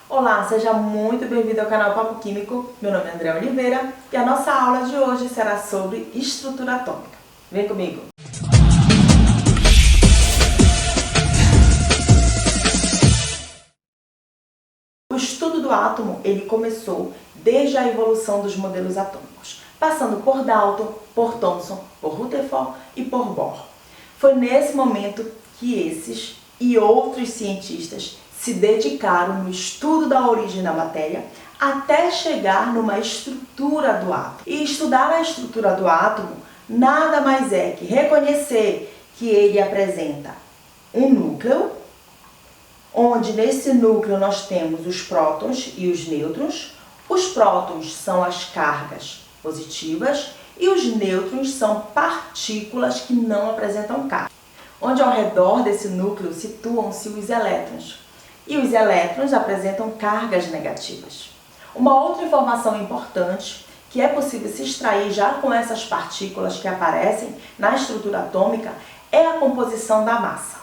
Olá, seja muito bem-vindo ao canal Papo Químico. Meu nome é André Oliveira e a nossa aula de hoje será sobre estrutura atômica. Vem comigo! O estudo do átomo ele começou desde a evolução dos modelos atômicos, passando por Dalton, por Thomson, por Rutherford e por Bohr. Foi nesse momento que esses e outros cientistas se dedicaram no estudo da origem da matéria até chegar numa estrutura do átomo. E estudar a estrutura do átomo nada mais é que reconhecer que ele apresenta um núcleo, onde nesse núcleo nós temos os prótons e os nêutrons. Os prótons são as cargas positivas e os nêutrons são partículas que não apresentam carga, onde ao redor desse núcleo situam-se os elétrons. E os elétrons apresentam cargas negativas. Uma outra informação importante que é possível se extrair já com essas partículas que aparecem na estrutura atômica é a composição da massa.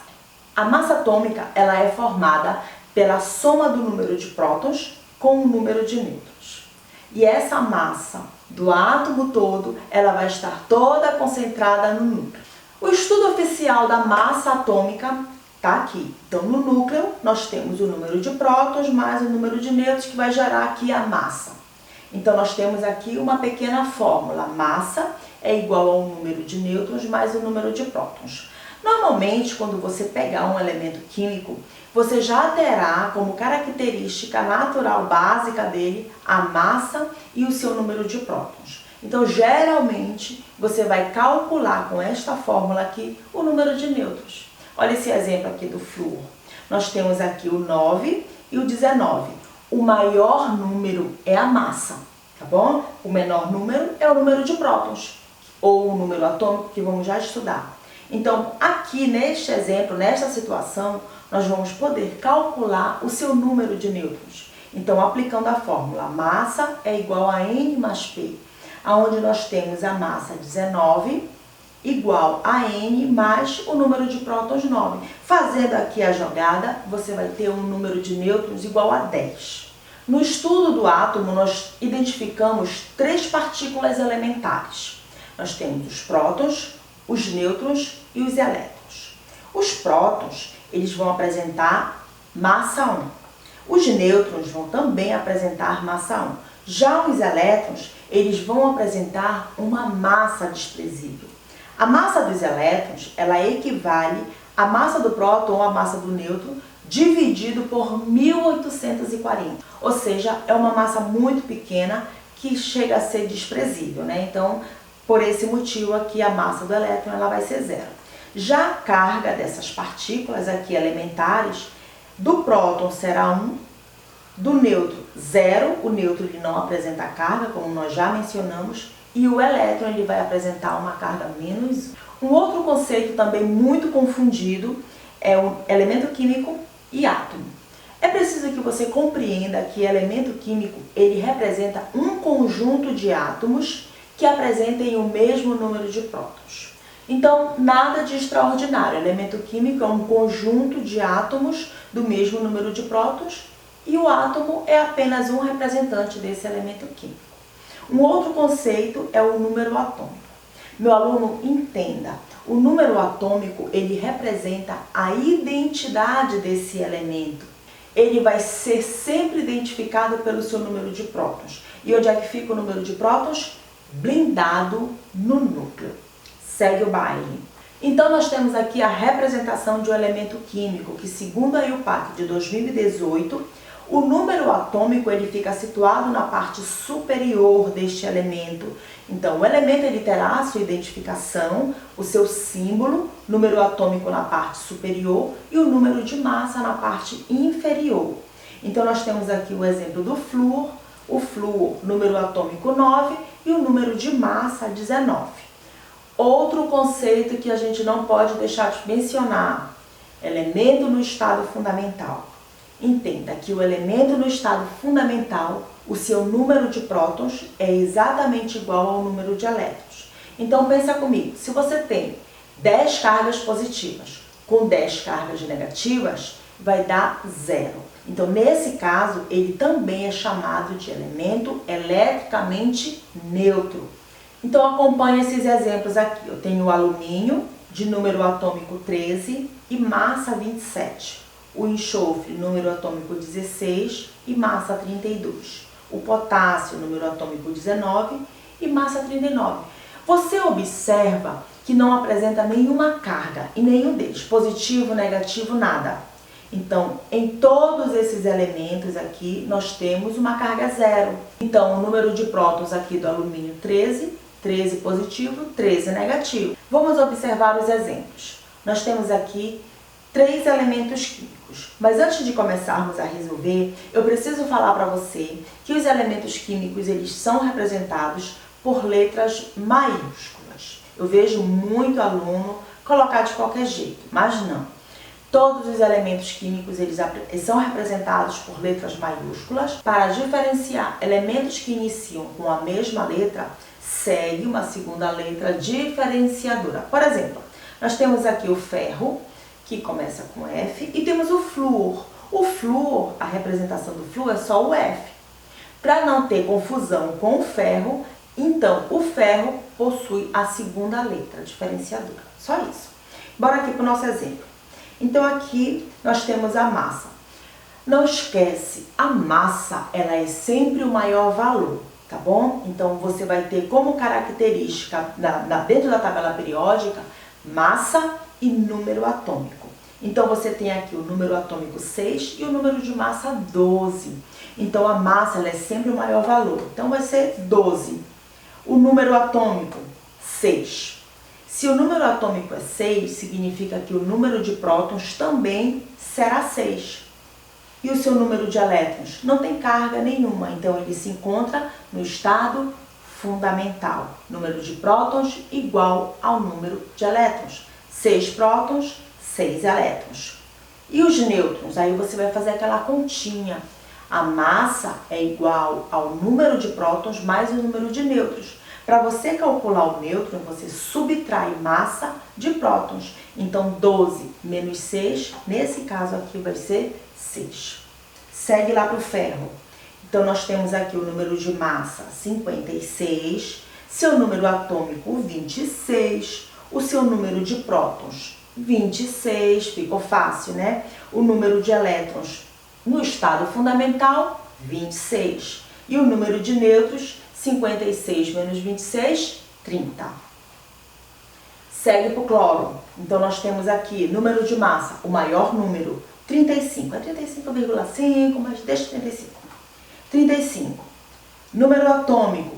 A massa atômica ela é formada pela soma do número de prótons com o número de nêutrons. E essa massa do átomo todo ela vai estar toda concentrada no núcleo. O estudo oficial da massa atômica está aqui. Então, no núcleo, nós temos o número de prótons mais o número de nêutrons que vai gerar aqui a massa. Então, nós temos aqui uma pequena fórmula. Massa é igual ao número de nêutrons mais o número de prótons. Normalmente, quando você pegar um elemento químico, você já terá como característica natural básica dele a massa e o seu número de prótons. Então, geralmente, você vai calcular com esta fórmula aqui o número de nêutrons. Olha esse exemplo aqui do flúor. Nós temos aqui o 9 e o 19. O maior número é a massa, tá bom? O menor número é o número de prótons, ou o número atômico que vamos já estudar. Então, aqui neste exemplo, nesta situação, nós vamos poder calcular o seu número de nêutrons. Então, aplicando a fórmula, massa é igual a N mais P, onde nós temos a massa 19 igual a N mais o número de prótons 9. Fazendo aqui a jogada, você vai ter um número de nêutrons igual a 10. No estudo do átomo, nós identificamos 3 partículas elementares. Nós temos os prótons, os nêutrons e os elétrons. Os prótons, eles vão apresentar massa 1. Os nêutrons vão também apresentar massa 1. Já os elétrons, eles vão apresentar uma massa desprezível. A massa dos elétrons, ela equivale à massa do próton ou à massa do nêutron dividido por 1840. Ou seja, é uma massa muito pequena que chega a ser desprezível, né? Então, por esse motivo aqui, a massa do elétron ela vai ser 0. Já a carga dessas partículas aqui elementares, do próton será 1, do nêutron 0, o nêutron ele não apresenta carga, como nós já mencionamos, e o elétron ele vai apresentar uma carga menos. Um outro conceito também muito confundido é o elemento químico e átomo. É preciso que você compreenda que elemento químico ele representa um conjunto de átomos que apresentem o mesmo número de prótons. Então, nada de extraordinário. Elemento químico é um conjunto de átomos do mesmo número de prótons e o átomo é apenas um representante desse elemento químico. Um outro conceito é o número atômico. Meu aluno, entenda, o número atômico ele representa a identidade desse elemento. Ele vai ser sempre identificado pelo seu número de prótons. E onde é que fica o número de prótons? Blindado no núcleo. Segue o baile. Então, nós temos aqui a representação de um elemento químico que, segundo a IUPAC de 2018, o número atômico ele fica situado na parte superior deste elemento. Então, o elemento ele terá a sua identificação, o seu símbolo, número atômico na parte superior e o número de massa na parte inferior. Então, nós temos aqui o exemplo do flúor, o flúor, número atômico 9 e o número de massa 19. Outro conceito que a gente não pode deixar de mencionar, elemento no estado fundamental. Entenda que o elemento no estado fundamental, o seu número de prótons é exatamente igual ao número de elétrons. Então pensa comigo, se você tem 10 cargas positivas com 10 cargas negativas, vai dar 0. Então, nesse caso, ele também é chamado de elemento eletricamente neutro. Então, acompanhe esses exemplos aqui. Eu tenho o alumínio, de número atômico 13 e massa 27. O enxofre, número atômico 16 e massa 32. O potássio, número atômico 19 e massa 39. Você observa que não apresenta nenhuma carga em nenhum deles, positivo, negativo, nada. Então, em todos esses elementos aqui, nós temos uma carga zero. Então, o número de prótons aqui do alumínio 13, 13 positivo, 13 negativo. Vamos observar os exemplos. Nós temos aqui 3 elementos químicos. Mas antes de começarmos a resolver, eu preciso falar para você que os elementos químicos, eles são representados por letras maiúsculas. Eu vejo muito aluno colocar de qualquer jeito, mas não. Todos os elementos químicos, eles são representados por letras maiúsculas. Para diferenciar elementos que iniciam com a mesma letra, segue uma segunda letra diferenciadora. Por exemplo, nós temos aqui o ferro, que começa com F, e temos o flúor. O flúor, a representação do flúor é só o F. Para não ter confusão com o ferro, então o ferro possui a segunda letra diferenciadora. Só isso. Bora aqui para o nosso exemplo. Então aqui nós temos a massa. Não esquece, a massa ela é sempre o maior valor, tá bom? Então você vai ter como característica dentro da tabela periódica massa e número atômico. Então você tem aqui o número atômico 6 e o número de massa 12. Então a massa ela é sempre o maior valor. Então vai ser 12. O número atômico 6. Se o número atômico é 6, significa que o número de prótons também será 6. E o seu número de elétrons? Não tem carga nenhuma, então ele se encontra no estado fundamental. Número de prótons igual ao número de elétrons. 6 prótons, 6 elétrons. E os nêutrons? Aí você vai fazer aquela continha. A massa é igual ao número de prótons mais o número de nêutrons. Para você calcular o nêutron, você subtrai massa de prótons. Então, 12 menos 6, nesse caso aqui vai ser 6. Segue lá para o ferro. Então, nós temos aqui o número de massa 56, seu número atômico 26, o seu número de prótons 26, ficou fácil, né? O número de elétrons no estado fundamental 26 e o número de nêutrons 56 menos 26, 30. Segue para o cloro. Então, nós temos aqui número de massa, o maior número, 35. É 35,5, mas deixa 35. 35. Número atômico,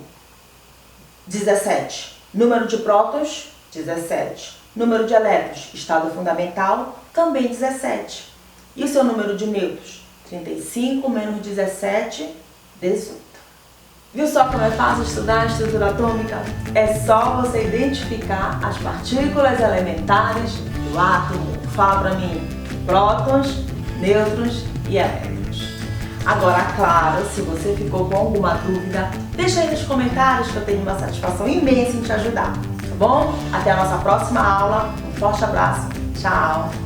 17. Número de prótons, 17. Número de elétrons, estado fundamental, também 17. E o seu número de nêutrons? 35 menos 17, 18. Viu só como é fácil estudar a estrutura atômica? É só você identificar as partículas elementares do átomo. Fala pra mim, prótons, nêutrons e elétrons. Agora, claro, se você ficou com alguma dúvida, deixa aí nos comentários que eu tenho uma satisfação imensa em te ajudar, tá bom? Até a nossa próxima aula. Um forte abraço. Tchau!